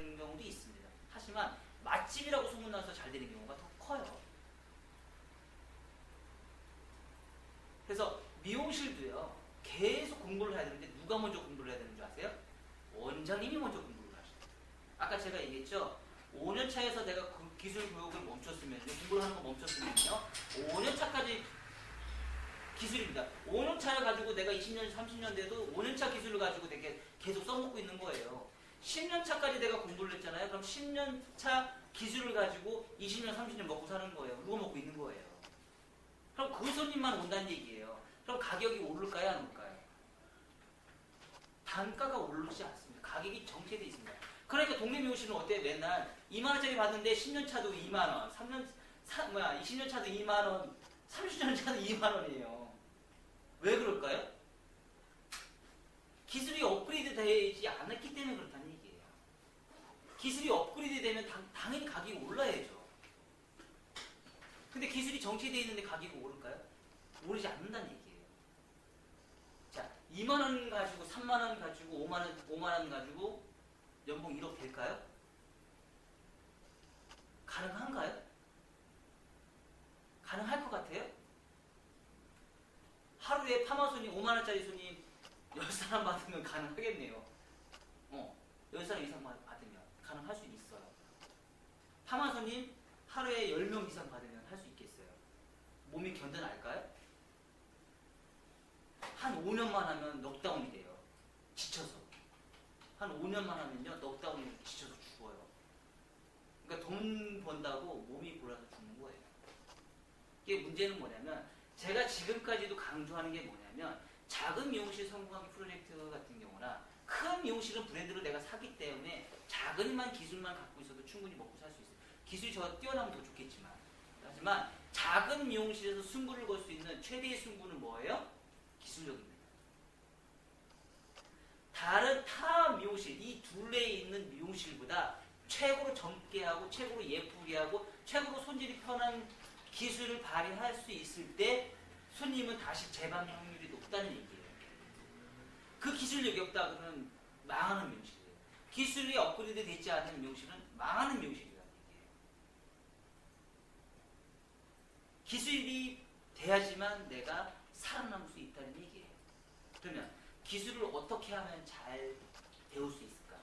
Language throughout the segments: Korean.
되는 경우도 있습니다. 하지만 맛집이라고 소문나서 잘 되는 경우가 더 커요. 그래서 미용실도요, 계속 공부를 해야 되는데 누가 먼저 공부를 해야 되는 줄 아세요? 원장님이 먼저 공부를 하셔요. 아까 제가 얘기했죠? 5년 차에서 내가 그 기술 교육을 멈췄으면요, 공부를 하는 거 멈췄으면요, 5년 차까지 기술입니다. 5년 차를 가지고 내가 20년, 30년 돼도 5년 차 기술을 가지고 되게 계속 써먹고 있는 거예요. 10년 차까지 내가 공부를 했잖아요. 그럼 10년 차 기술을 가지고 20년, 30년 먹고 사는 거예요. 누가 먹고 있는 거예요. 그럼 그 손님만 온다는 얘기예요. 그럼 가격이 오를까요, 안 오를까요? 단가가 오르지 않습니다. 가격이 정체되어 있습니다. 그러니까 동네 미용실은 어때요? 맨날 2만원짜리 받는데 10년 차도 2만원, 20년 차도 2만원, 30년 차도 2만원이에요. 왜 그럴까요? 기술이 업그레이드 되지 않았기 때문에 그렇다는 얘기예요. 기술이 업그레이드 되면 당연히 가격이 올라야죠. 근데 기술이 정체되어 있는데 가격이 오를까요? 오르지 않는다는 얘기예요. 자, 2만원 가지고 3만원 가지고 5만원 가지고 연봉 1억 될까요? 가능한가요? 가능할 것 같아요? 하루에 파마 손님 5만원짜리 손님 10사람 받으면 가능하겠네요. 10사람 이상 받으면 가능할 수 있어요. 파마 손님 하루에 10명 이상 받으면 할 수 있겠어요. 몸이 견뎌날까요? 한 5년만 하면 넉다운이 돼요. 지쳐서. 한 5년만 하면요, 넉다운이 지쳐서 죽어요. 그러니까 돈 번다고 몸이 골아서 죽는 거예요. 이게 문제는 뭐냐면, 제가 지금까지도 강조하는 게 뭐냐면, 작은 미용실 성공하기 프로젝트 같은 경우나 큰 미용실은 브랜드를 내가 사기 때문에 작은만 기술만 갖고 있어도 충분히 먹고 살 수 있어요. 기술이 저 뛰어나면 더 좋겠지만, 하지만 작은 미용실에서 승부를 걸 수 있는 최대의 승부는 뭐예요? 기술력입니다. 다른 타 미용실, 이 둘레에 있는 미용실보다 최고로 젊게 하고 최고로 예쁘게 하고 최고로 손질이 편한 기술을 발휘할 수 있을 때 손님은 다시 재방 확률이 높다는 얘기예요. 그 기술력이 없다 그러면 망하는 미용실이에요. 기술이 업그레이드 되지 않는 미용실은 망하는 미용실이라는 얘기예요. 기술이 돼야지만 내가 살아남을 수 있다는 얘기예요. 그러면 기술을 어떻게 하면 잘 배울 수 있을까?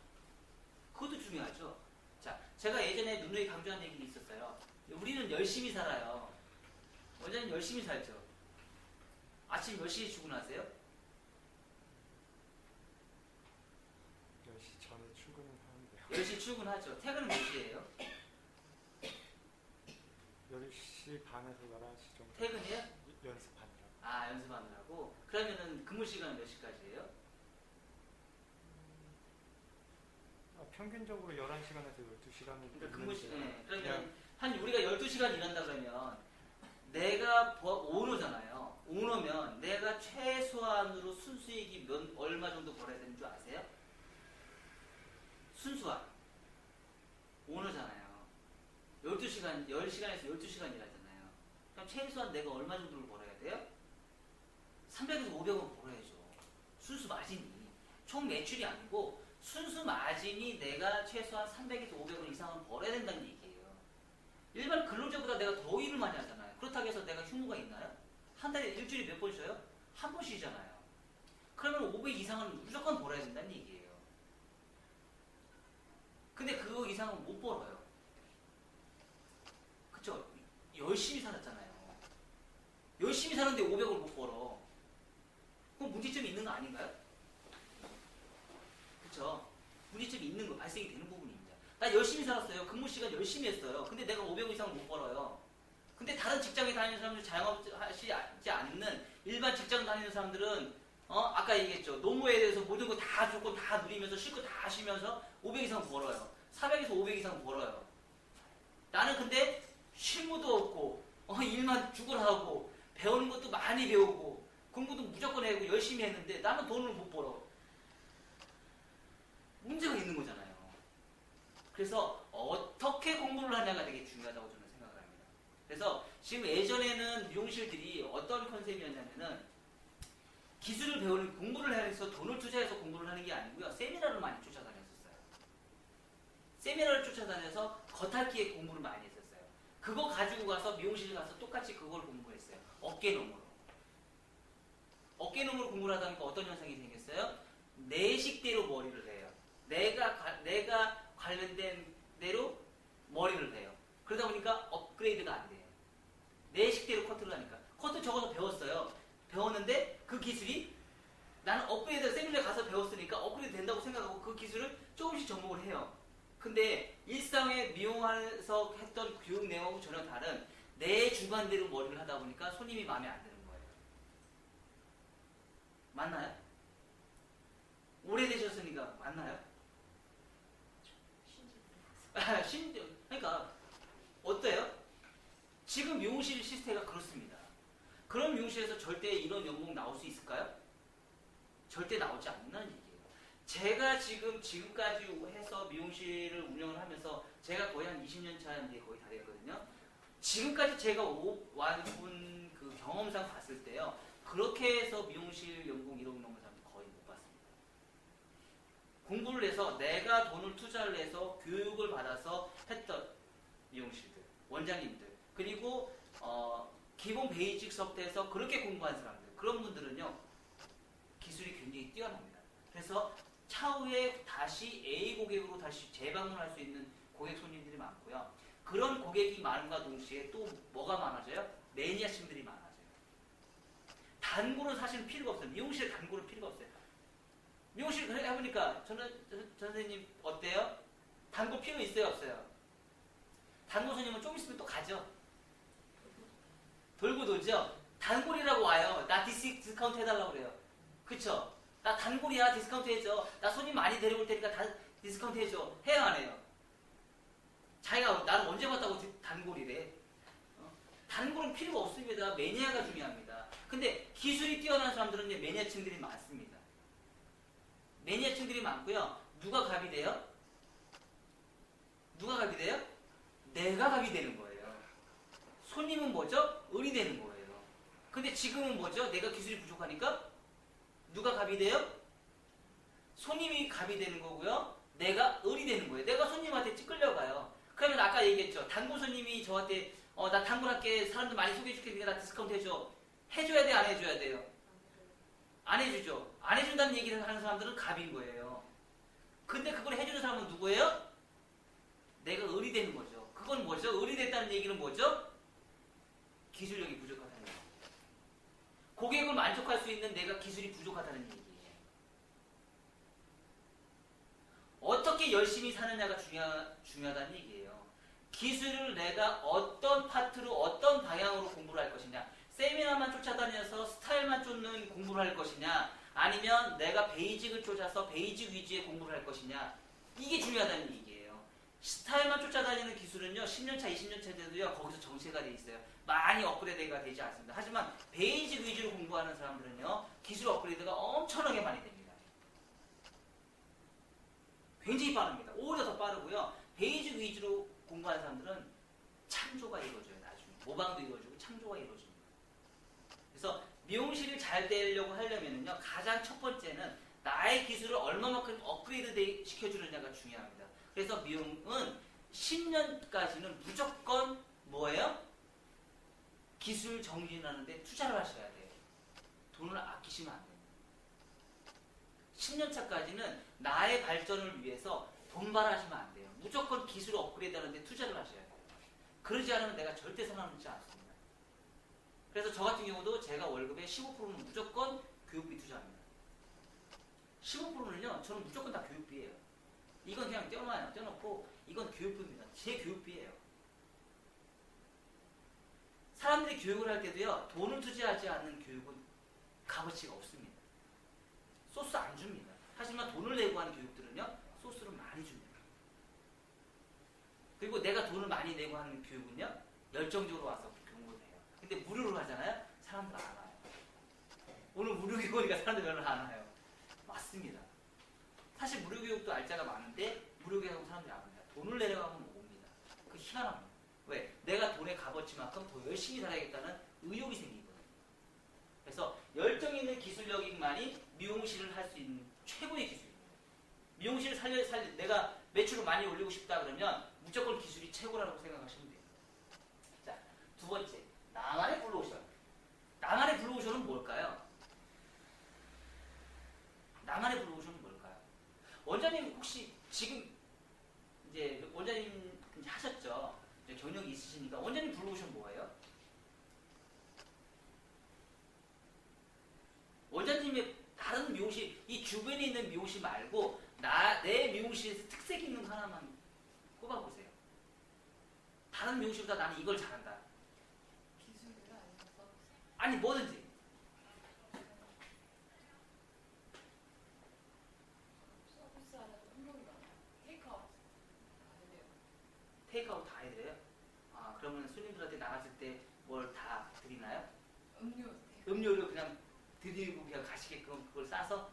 그것도 중요하죠. 자, 제가 예전에 누누이 강조한 얘기가 있었어요. 우리는 열심히 살아요. 원장님 열심히 살죠. 아침 몇 시에 출근하세요? 10시 전에 출근을 하는데요. 10시 출근하죠. 퇴근은 몇 시에요? 10시 반에서 11시 정도. 퇴근이요? 연습하느라고. 아, 연습하느라고? 그러면은 근무 시간은 몇 시까지예요? 평균적으로 11시간에서 12시간을. 그러니까 근무 시간, 네. 그러면 한 우리가 12시간 일한다 그러면 내가 오너잖아요. 오너면 내가 최소한으로 순수익이 얼마 정도 벌어야 되는 줄 아세요? 순수한. 오너잖아요. 12시간, 10시간에서 12시간 일하잖아요. 그럼 최소한 내가 얼마 정도를 벌어야 돼요? 300에서 500원 벌어야죠. 순수 마진이. 총 매출이 아니고 순수 마진이 내가 최소한 300에서 500원 이상은 벌어야 된다는 얘기예요. 일반 근로자보다 내가 더 일을 많이 하잖아요. 그렇다고 해서 내가 휴무가 있나요? 한 달에 일주일에 몇 번 쉬어요? 한 번 쉬잖아요. 그러면 500 이상은 무조건 벌어야 된다는 얘기예요. 근데 그거 이상은 못 벌어요. 그쵸? 열심히 살았잖아요. 열심히 사는데 500을 못 벌어. 그럼 문제점이 있는 거 아닌가요? 그쵸? 문제점이 있는 거, 발생이 되는 부분입니다. 나 열심히 살았어요. 근무 시간 열심히 했어요. 근데 내가 500원 이상을 못 벌어요. 근데 다른 직장에 다니는 사람들, 자영업하지 않는 일반 직장 다니는 사람들은 아까 얘기했죠. 노무에 대해서 모든 거 다 조건 다 누리면서 쉴 거 다 쉬면서 500 이상 벌어요. 400에서 500 이상 벌어요. 나는 근데 쉴무도 없고 일만 죽을하고 배우는 것도 많이 배우고 공부도 무조건 해고 열심히 했는데 나는 돈을 못 벌어. 문제가 있는 거잖아요. 그래서 어떻게 공부를 하냐가 되게 중요하다고 저는 생각을 합니다. 그래서 지금 예전에는 미용실들이 어떤 컨셉이었냐면은 기술을 배우는 공부를 해서 돈을 투자해서 공부를 하는 게 아니고요. 세미나를 많이 쫓아다녔었어요. 세미나를 쫓아다녀서 겉핥기에 공부를 많이 했었어요. 그거 가지고 가서 미용실 가서 똑같이 그걸 공부했어요. 어깨너머로. 어깨너머로 공부를 하다 보니까 어떤 현상이 생겼어요? 내 식대로 머리를 해요. 내가 관련된 대로 머리를 해요. 그러다 보니까 업그레이드가 안 돼요. 내 식대로 커트를 하니까. 커트 적어서 배웠어요. 배웠는데 그 기술이 나는 업그레이드 세미나에 가서 배웠으니까 업그레이드 된다고 생각하고 그 기술을 조금씩 접목을 해요. 근데 일상에 미용에서 했던 교육 내용하고 전혀 다른 내 주관대로 머리를 하다 보니까 손님이 마음에 안 드는 거예요. 맞나요? 오래되셨으니까 맞나요? 그러니까 어때요? 지금 미용실 시스템가 그렇습니다. 그런 미용실에서 절대 이런 연봉 나올 수 있을까요? 절대 나오지 않는다는 얘기예요. 제가 지금까지 해서 미용실을 운영을 하면서 제가 거의 한 20년 차인데 거의 다 됐거든요. 지금까지 제가 와본 그 경험상 봤을 때요. 그렇게 해서 미용실 연봉 1억 넘는 사람 거의 못 봤습니다. 공부를 해서 내가 돈을 투자를 해서 교육을 받아서 했던 미용실들, 원장님들, 그리고 기본 베이직 수업에서 그렇게 공부한 사람들, 그런 분들은요. 기술이 굉장히 뛰어납니다. 그래서 차후에 다시 A 고객으로 다시 재방문할 수 있는 고객 손님들이 많고요. 그런 고객이 많은가 동시에 또 뭐가 많아져요? 매니아층들이 많아져요. 단골은 사실 필요가 없어요. 미용실에 단골은 필요가 없어요. 미용실 해보니까 선생님 어때요? 단골 필요 있어요? 없어요? 단골 손님은 좀 있으면 또 가죠. 돌고 돌죠? 단골이라고 와요. 나 디스카운트 해달라고 그래요. 그쵸? 나 단골이야. 디스카운트 해줘. 나 손님 많이 데려올 테니까 다 디스카운트 해줘. 해요 안 해요? 자기가 나를 언제 봤다고 단골이래. 단골은 필요가 없습니다. 매니아가 중요합니다. 근데 기술이 뛰어난 사람들은 매니아층들이 많습니다. 매니아층들이 많고요. 누가 갑이 돼요? 누가 갑이 돼요? 내가 갑이 되는 거예요. 손님은 뭐죠? 을이 되는 거예요. 근데 지금은 뭐죠? 내가 기술이 부족하니까 누가 갑이 돼요? 손님이 갑이 되는 거고요. 내가 을이 되는 거예요. 내가 손님한테 끌려가요. 그러면 아까 얘기했죠. 단골 손님이 저한테 나 단골할게. 사람들 많이 소개해줄게. 나 디스카운트 해줘. 해줘야 돼? 안 해줘야 돼요? 안 해주죠. 안 해준다는 얘기를 하는 사람들은 갑인 거예요. 근데 그걸 해주는 사람은 누구예요? 내가 을이 되는 거죠. 그건 뭐죠? 을이 됐다는 얘기는 뭐죠? 기술력이 부족하다는 얘기예요. 고객을 만족할 수 있는 내가 기술이 부족하다는 얘기예요. 어떻게 열심히 사느냐가 중요하다는 얘기예요. 기술을 내가 어떤 파트로 어떤 방향으로 공부를 할 것이냐, 세미나만 쫓아다녀서 스타일만 쫓는 공부를 할 것이냐, 아니면 내가 베이직을 쫓아서 베이직 위주의 공부를 할 것이냐, 이게 중요하다는 얘기예요. 스타일만 쫓아다니는 기술은요, 10년차, 20년차 돼도요, 거기서 정체가 돼 있어요. 많이 업그레이드가 되지 않습니다. 하지만 베이직 위주로 공부하는 사람들은요, 기술 업그레이드가 엄청나게 많이 됩니다. 굉장히 빠릅니다. 오히려 더 빠르고요. 베이직 위주로 공부하는 사람들은 창조가 이루어져요. 나중에 모방도 이루어지고 창조가 이루어집니다. 그래서 미용실이 잘 되려고 하려면요, 가장 첫 번째는 나의 기술을 얼마만큼 업그레이드 시켜주느냐가 중요합니다. 그래서 미용은 10년까지는 무조건 뭐예요? 기술 정진하는데 투자를 하셔야 돼요. 돈을 아끼시면 안 됩니다. 10년 차까지는 나의 발전을 위해서 돈발하시면 안 돼요. 무조건 기술 업그레이드 하는데 투자를 하셔야 돼요. 그러지 않으면 내가 절대 살아남지 않습니다. 그래서 저 같은 경우도 제가 월급의 15%는 무조건 교육비 투자합니다. 15%는요, 저는 무조건 다 교육비예요. 이건 그냥 떼어놓고 이건 교육비입니다. 제 교육비예요. 사람들이 교육을 할 때도요, 돈을 투자하지 않는 교육은 값어치가 없습니다. 소스 안 줍니다. 하지만 돈을 내고 하는 교육들은요, 소스를 많이 줍니다. 그리고 내가 돈을 많이 내고 하는 교육은요, 열정적으로 와서 공부를 해요. 근데 무료로 하잖아요? 사람들 안 와요. 오늘 무료 교육이니까 사람들 별로 안 와요. 맞습니다. 사실 무료 교육도 알짜가 많은데 무료 교육하고 사람들이 안 옵니다. 돈을 내려가면 옵니다. 그 희한합니다. 왜? 내가 돈의 값어치만큼 더 열심히 살아야겠다는 의욕이 생기거든요. 그래서 열정 있는 기술력만이 미용실을 할 수 있는 최고의 기술입니다. 미용실을 내가 매출을 많이 올리고 싶다 그러면 무조건 기술이 최고라고 생각하시면 돼요. 자, 두 번째, 나만의 블루오션. 나만의 블루오션은 뭘까요? 나만의 블루오션은 뭘까요? 원장님 혹시 지금 이제 원장님 이제 하셨죠? 이제 경력이 있으시니까 원장님 블루오션 뭐예요? 원장님의 다른 미용실, 이 주변에 있는 미용실 말고 내 미용실에서 특색 있는 거 하나만 꼽아보세요. 다른 미용실보다 나는 이걸 잘한다. 기술이라 아니면 서비스? 아니 뭐든지. 서비스 하는 운동이 많아요. 테이크아웃 안 해요. 테이크아웃 다 해드려요? 아 그러면 손님들한테 나갔을 때 뭘 다 드리나요? 음료 테이크. 음료를 그냥 드리고 그냥 가시게끔 그걸 싸서